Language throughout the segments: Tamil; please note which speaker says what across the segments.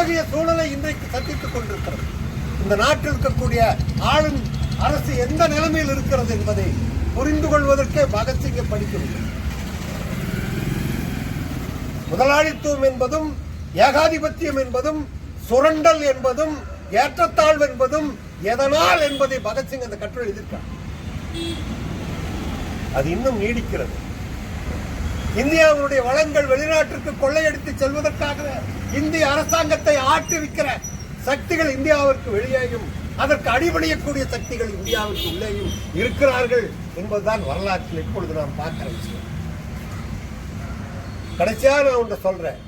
Speaker 1: அத்தகைய சூழலை இன்றைக்கு சந்தித்துக் கொண்டிருக்கிறது. இந்த நாட்டில் இருக்கக்கூடிய ஆளும் அரசு எந்த நிலைமையில் இருக்கிறது என்பதை புரிந்து கொள்வதற்கே பகத்சிங்கை படிக்கவில்லை. முதலாளித்துவம் என்பதும் ஏகாதிபத்தியம் என்பதும் சுரண்டல் என்பதும் ஏற்றத்தாழ்வு என்பதும் எதனால் என்பதை பகத்சிங் அந்த கட்டுரை எழுதியிருக்கார். அது இன்னும் நீடிக்கிறது. இந்தியாவுடைய வளங்கள் வெளிநாட்டிற்கு கொள்ளையடித்து செல்வதற்காக இந்திய அரசாங்கத்தை ஆட்டுவிக்கிற சக்திகள் இந்தியாவிற்கு வெளியேயும் அதற்கு அடிபணியக்கூடிய சக்திகள் இந்தியாவிற்கு உள்ளேயும் இருக்கிறார்கள் என்பதுதான் வரலாற்றில் இப்பொழுது நாம் பார்க்கிற விஷயம். கடைசியா நான் ஒன்று சொல்றேன்.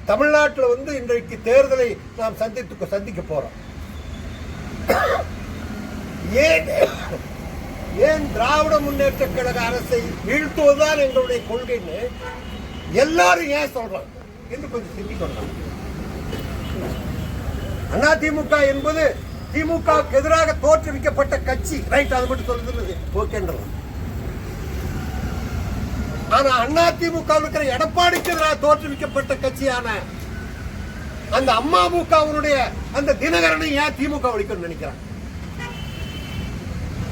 Speaker 1: தமிழ்நாட்டில் இன்றைக்கு தேர்தலை நாம் சந்திக்க போறோம். ஏன் திராவிட முன்னேற்ற கழக அரசை வீழ்த்துவதுதான் எங்களுடைய கொள்கைன்னு எல்லாரும் ஏன் சொல்றாங்க என்று கொஞ்சம் சிந்திக்கணும். அதிமுக என்பது திமுகவுக்கு எதிராக தோற்றுவிக்கப்பட்ட கட்சி, ரைட்? அது மட்டும் சொல்றது ஓகேன்றலாம். ஆனா அதிமுக இருக்கிற எடப்பாடிக்கு எதிராக தோற்றுவிக்கப்பட்ட கட்சியான அந்த அம்மாமுகவுடைய அந்த தினகரனை ஏன் திமுக ஒழிக்கணும்னு நினைக்கிறான்?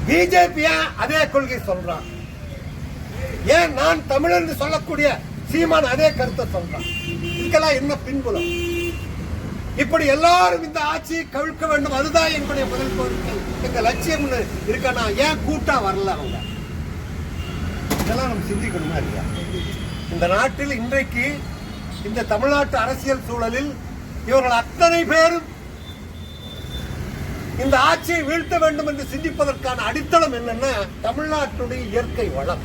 Speaker 1: பிஜேபி அதே கொள்கை சொல்றான். ஏன் நான் தமிழர் சொல்லக்கூடிய சீமான் அதே கருத்தை சொல்றான்? இதுக்கெல்லாம் என்ன பின்புலம்? இப்படி எல்லாரும் இந்த ஆட்சியை கவிழ்க்க வேண்டும், அதுதான் என்னுடைய முதல் கோரிக்கை, எங்க லட்சியம் இருக்கா. ஏன் கூட்டா வரல அவங்க? இதெல்லாம் நம்ம சிந்திக்கணுமா இல்லையா? இந்த நாட்டில் இன்றைக்கு இந்த தமிழ்நாட்டு அரசியல் சூழலில் இவர்கள் அத்தனை பேரும் இந்த ஆட்சியை வீழ்த்த வேண்டும் என்று சிந்திப்பதற்கான அடித்தளம் என்னன்னா தமிழ்நாட்டுடைய இயற்கை வளம்.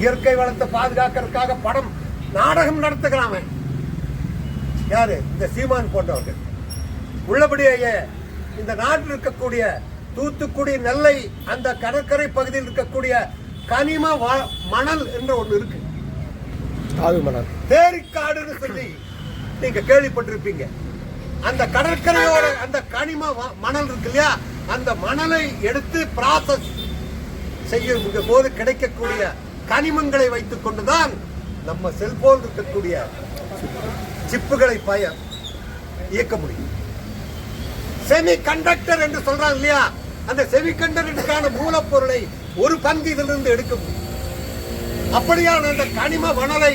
Speaker 1: இயற்கை வளத்தை பாதுகாக்கிறதுக்காக படம் நாடகம் நடத்துகிறான் யாரு? இந்த சீமான் போன்றவர்கள். உள்ளபடியே இந்த நாட்டில் இருக்கக்கூடிய தூத்துக்குடி, நெல்லை அந்த கடற்கரை பகுதியில் இருக்கக்கூடிய கனிம மணல் என்ற ஒன்று இருக்கு. தேரிக்காடுன்னு சொல்லி நீங்க கேள்விப்பட்டிருப்பீங்க. அந்த கடற்கரையோட அந்த கனிம மணல் இருக்கு இல்லையா, அந்த மணலை எடுத்து ப்ராசஸ் செய்யும் போது கிடைக்கக்கூடிய கனிமங்களை வைத்துக் கொண்டுதான் நம்ம செல்போன் இருக்கக்கூடிய சிப்புகளை இயக்க முடியும். செமி கண்டக்டர் என்று சொல்றாங்க இல்லையா, அந்த செமி கண்டக்டருக்கான மூலப்பொருளை ஒரு பங்கு இதிலிருந்து எடுக்க முடியும். அப்படியான அந்த கனிம மணலை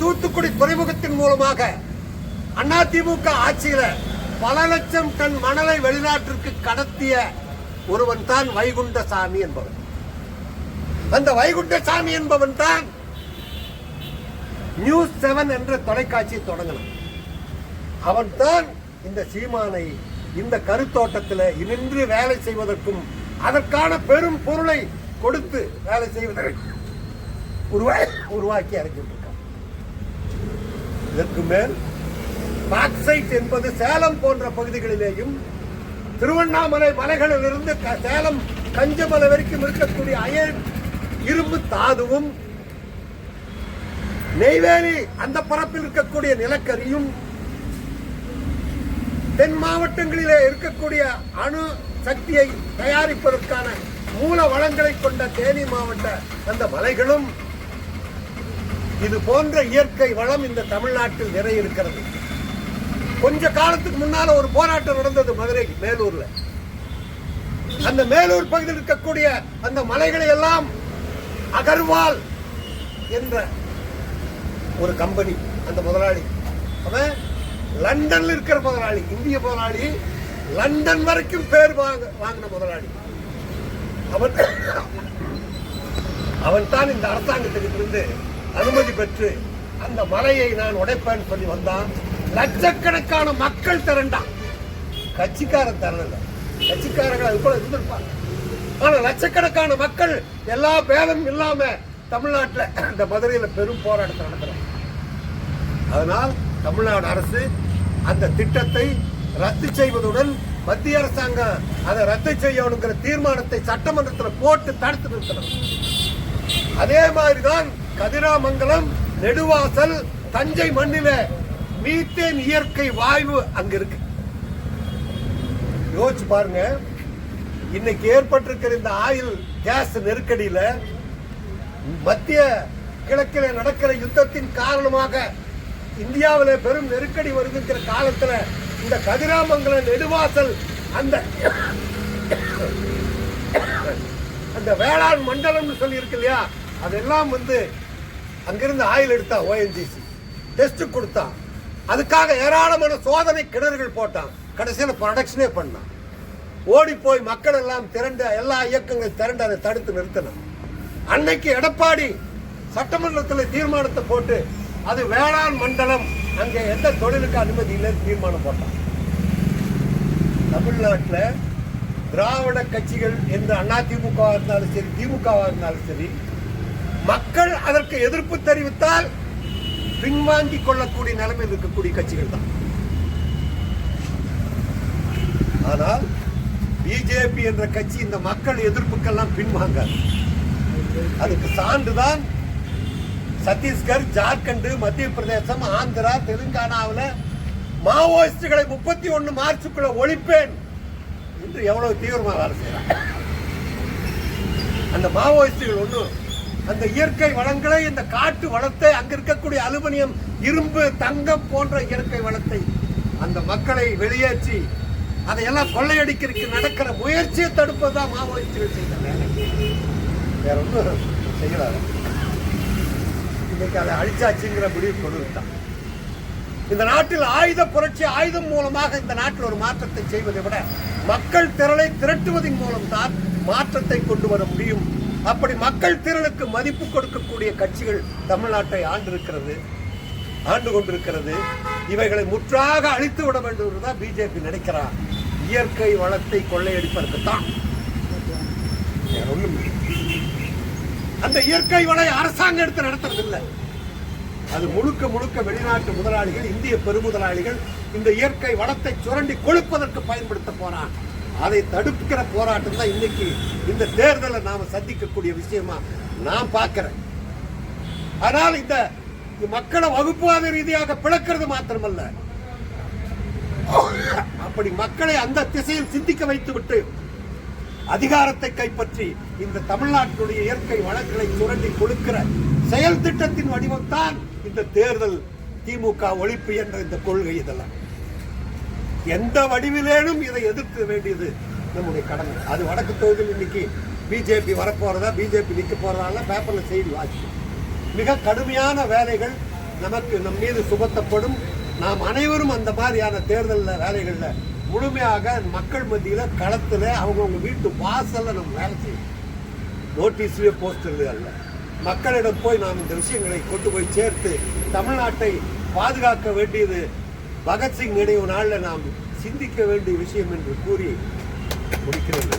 Speaker 1: தூத்துக்குடி துறைமுகத்தின் மூலமாக அதிமுக ஆட்சியில பல லட்சம் டன் மணலை வெளிநாட்டிற்கு கடத்திய ஒருவன் தான் வைகுண்டசாமி என்பவன். அந்த வைகுண்டசாமி என்பவன் தான் நியூஸ் 7 என்ற தொலைக்காட்சியை தொடங்கினான். அவன் தான் இந்த சீமானை இந்த கருத்தோட்டத்தில் நின்று வேலை செய்வதற்கும் அதற்கான பெரும் பொருளை கொடுத்து வேலை செய்வதற்கு உருவாக்கி இறக்கிவிட்டிருக்கான். இதற்கு மேல் பாக்சைட் என்பது சேலம் போன்ற பகுதிகளிலேயும் திருவண்ணாமலை மலைகளில் இருந்து சேலம் கஞ்சமலை வரைக்கும் இருக்கக்கூடிய அயன் இரும்பு தாதுவும் நெய்வேலி அந்த பரப்பில் இருக்கக்கூடிய நிலக்கரியும் தென் மாவட்டங்களிலே இருக்கக்கூடிய அணு சக்தியை தயாரிப்பதற்கான மூல வளங்களை கொண்ட தேனி மாவட்ட அந்த மலைகளும் இது போன்ற இயற்கை வளம் இந்த தமிழ்நாட்டில் நிறைய இருக்கிறது. கொஞ்ச காலத்துக்கு முன்னால ஒரு போராட்டம் நடந்தது மதுரை மேலூர்ல. அந்த மேலூர் பகுதியில் இருக்கக்கூடிய அந்த மலைகளை எல்லாம் அகர்வால் என்ற ஒரு கம்பெனி, அந்த முதலாளி அவன் லண்டன்ல இருக்கிற முதலாளி, இந்திய முதலாளி, லண்டன் வரைக்கும் பேர் வாங்கின முதலாளி அவன் தான் இந்த அரசாங்கத்திலிருந்து அனுமதி பெற்று அந்த மலையை நான் உடைப்பேன் சொல்லி வந்தான். லட்சக்கணக்கான மக்கள் திரண்டான். கட்சிக்காரன் தரல, கட்சிக்காரர்கள் அது போல இருந்திருப்பாங்க. ஆனா லட்சக்கணக்கான மக்கள் எல்லா பேதம் இல்லாம தமிழ்நாட்டில் இந்த மதுரையில பெரும் போராட்டத்தை நடத்துறாங்க. அதனால் தமிழ்நாடு அரசு அந்த திட்டத்தை ரத்து செய்வதுடன் மத்திய அரசாங்கம் அதை ரத்து செய்யணுங்கிற தீர்மானத்தை சட்டமன்றத்தில் போட்டு தடுத்து நிறுத்தணும். அதே மாதிரிதான் கதிராமங்கலம், நெடுவாசல், தஞ்சை மண்ணில மீத்தேன் இயற்கை வாயு அங்க இருக்கு. யோசிச்சு பாருங்க, இன்னைக்கு ஏற்பட்டிருக்கிற இந்த ஆயில் கேஸ் நெருக்கடியில மத்திய கிழக்கில் நடக்கிற யுத்தத்தின் காரணமாக இந்தியாவிலே பெரும் நெருக்கடி வருகின்ற காலத்துல இந்த கதிராமங்கலம் நெடுவாசல் அந்த அந்த வேளாண் மண்டலம்னு சொல்லி இருக்கு இல்லையா, அதெல்லாம் வந்து அங்கிருந்து ஆயில் எடுத்தா ONGC டெஸ்ட் கொடுத்தான். அதுக்காக ஏராளமான சோதனை கிணறுகள் போட்டான். கடைசியில் ப்ரொடக்ஷனே பண்ணான். ஓடி போய் மக்கள் எல்லாம் திரண்டு, எல்லா இயக்கங்கள் திரண்டு அதை தடுத்து நிறுத்தினான். அன்னைக்கு எடப்பாடி சட்டமன்றத்தில் தீர்மானத்தை போட்டு அது வேளாண் மண்டலம், அங்கே எந்த தொழிலுக்கு அனுமதி இல்லைன்னு தீர்மானம் போட்டான். தமிழ்நாட்டில் திராவிட கட்சிகள் என்ற அதிமுக இருந்தாலும் சரி, திமுக இருந்தாலும் சரி, மக்கள் அதற்கு எதிர்ப்பு தெரிவித்தால் பின்வாங்கிக் கொள்ளக்கூடிய நிலைமையில் இருக்கக்கூடிய கட்சிகள் தான். ஆனால் பிஜேபி என்ற கட்சி இந்த மக்கள் எதிர்ப்புக்கெல்லாம் பின்வாங்காது. அதுக்கு சான்றுதான் சத்தீஸ்கர், ஜார்க்கண்ட், மத்திய பிரதேசம், ஆந்திரா, தெலுங்கானாவில் மாவோயிஸ்டுகளை 31 மார்ச்சுக்குள்ள ஒழிப்பேன் என்று எவ்வளவு தீவிரமாக வேலை செய்யறாங்க. அந்த மாவோயிஸ்டுகள் ஒன்றும் அந்த இயற்கை வளங்களை, இந்த காட்டு வளத்தை, அங்க இருக்கக்கூடிய அலுமினியம், இரும்பு, தங்கம் போன்ற இயற்கை வளத்தை அந்த மக்களை வெளியேற்றி அதையெல்லாம் கொள்ளையடிக்கிறதுக்கு நடக்கிற முயற்சியை தடுப்பதுதான் மாவோயிஸ்டுகள் செய்த வேலை. வேற ஒன்றும் செய்யறாரு. இன்னைக்கு அதை அழிச்சாச்சுங்கிற முடிவு கொடுத்தான். இந்த நாட்டில் ஆயுத புரட்சி, ஆயுதம் மூலமாக இந்த நாட்டில் ஒரு மாற்றத்தை செய்வதை விட மக்கள் திரளை திரட்டுவதன் மூலம் தான் மாற்றத்தை கொண்டு வர முடியும். அப்படி மக்கள் திரளுக்கு மதிப்பு கொடுக்கக்கூடிய கட்சிகள் தமிழ்நாட்டை ஆண்டு கொண்டிருக்கிறது. இவைகளை முற்றாக அழித்து விட வேண்டும் என்றுதான் பிஜேபி நினைக்கிறார். இயற்கை வளத்தை கொள்ளையடிப்பதற்குத்தான். அந்த இயற்கை வளை அரசாங்கம் எடுத்து நடத்துறதில்லை. அது முழுக்க முழுக்க வெளிநாட்டு முதலாளிகள், இந்திய பெருமுதலாளிகள் இந்த இயற்கை வளத்தை சுரண்டி கொழுப்பதற்கு பயன்படுத்த போறான். அதை தடுக்கிற போராட்டம் தான் இன்னைக்கு இந்த தேர்தலை நாம சந்திக்கக்கூடிய விஷயமா நான் பார்க்கிறேன். ஆனால் இந்த மக்களை வகுப்புவாத ரீதியாக பிளக்கிறது மாத்திரமல்ல, அப்படி மக்களை அந்த திசையில் சிந்திக்க வைத்துவிட்டு அதிகாரத்தை கைப்பற்றி இந்த தமிழ்நாட்டினுடைய இயற்கை வளங்களை சுரண்டி கொடுக்கிற செயல் திட்டத்தின் வடிவம்தான் இந்த தேர்தல், திமுக ஒழிப்பு என்ற இந்த கொள்கை. இதெல்லாம் எந்த வடிவிலேனும் இதை எதிர்க்க வேண்டியது நம்முடைய கடமை. அது வடக்கு தொகுதியில் இன்னைக்கு பிஜேபி வரப்போறதா, பிஜேபி நிற்க போறதால பேப்பர்ல செய்தி வாசிக்கும். மிக கடுமையான வேலைகள் நமக்கு நம் மீது சுமத்தப்படும். நாம் அனைவரும் அந்த மாதிரியான தேர்தலில் வேலைகளில் முழுமையாக மக்கள் மத்தியில் களத்தில் அவங்கவுங்க வீட்டு வாசல்ல நம்ம வேலை செய்யணும். நோட்டீஸ்லேயே போஸ்டர்ல அல்ல, மக்களிடம் போய் நாம் இந்த விஷயங்களை கொண்டு போய் சேர்த்து தமிழ்நாட்டை பாதுகாக்க வேண்டியது பகத்சிங் நினைவு நாளில் நாம் சிந்திக்க வேண்டிய விஷயம் என்று கூறி முடிக்கிறேன்.